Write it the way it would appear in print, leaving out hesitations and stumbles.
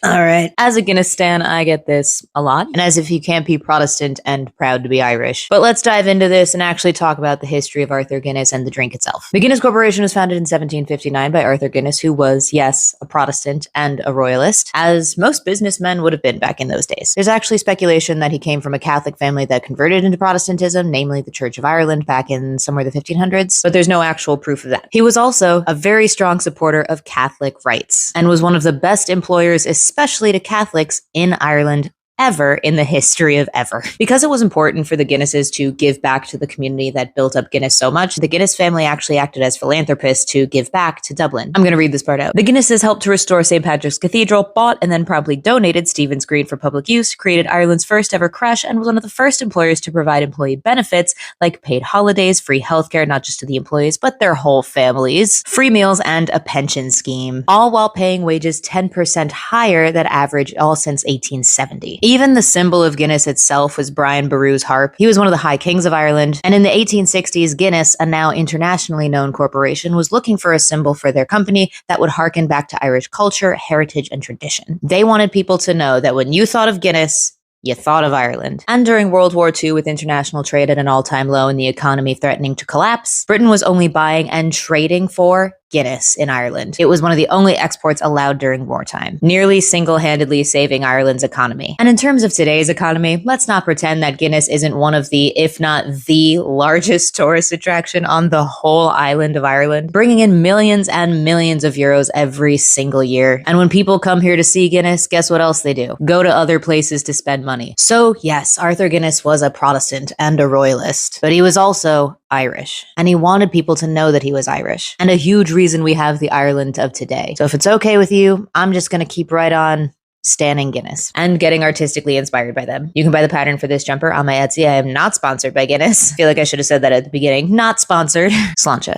All right. As a Guinness stan, I get this a lot, and as if you can't be Protestant and proud to be Irish. But let's dive into this and actually talk about the history of Arthur Guinness and the drink itself. The Guinness Corporation was founded in 1759 by Arthur Guinness, who was, yes, a Protestant and a royalist, as most businessmen would have been back in those days. There's actually speculation that he came from a Catholic family that converted into Protestantism, namely the Church of Ireland, back in somewhere the 1500s, but there's no actual proof of that. He was also a very strong supporter of Catholic rights and was one of the best employers, especially to Catholics in Ireland ever in the history of ever. Because it was important for the Guinnesses to give back to the community that built up Guinness so much, the Guinness family actually acted as philanthropists to give back to Dublin. I'm going to read this part out. The Guinnesses helped to restore St. Patrick's Cathedral, bought and then promptly donated Stephen's Green for public use, created Ireland's first ever creche, and was one of the first employers to provide employee benefits like paid holidays, free healthcare, not just to the employees, but their whole families, free meals, and a pension scheme, all while paying wages 10% higher than average all since 1870. Even the symbol of Guinness itself was Brian Boru's harp. He was one of the High Kings of Ireland, and in the 1860s, Guinness, a now internationally known corporation, was looking for a symbol for their company that would harken back to Irish culture, heritage, and tradition. They wanted people to know that when you thought of Guinness, you thought of Ireland. And during World War II, with international trade at an all-time low and the economy threatening to collapse, Britain was only buying and trading for Guinness in Ireland. It was one of the only exports allowed during wartime, nearly single-handedly saving Ireland's economy. And in terms of today's economy, let's not pretend that Guinness isn't one of the, if not the largest tourist attraction on the whole island of Ireland, bringing in millions and millions of euros every single year. And when people come here to see Guinness, guess what else they do? Go to other places to spend money. So yes, Arthur Guinness was a Protestant and a royalist, but he was also Irish, and he wanted people to know that he was Irish, and a huge reason we have the Ireland of today. So if it's okay with you, I'm just going to keep right on standing Guinness and getting artistically inspired by them. You can buy the pattern for this jumper on my Etsy. I am not sponsored by Guinness. I feel like I should have said that at the beginning. Not sponsored. Sláinte.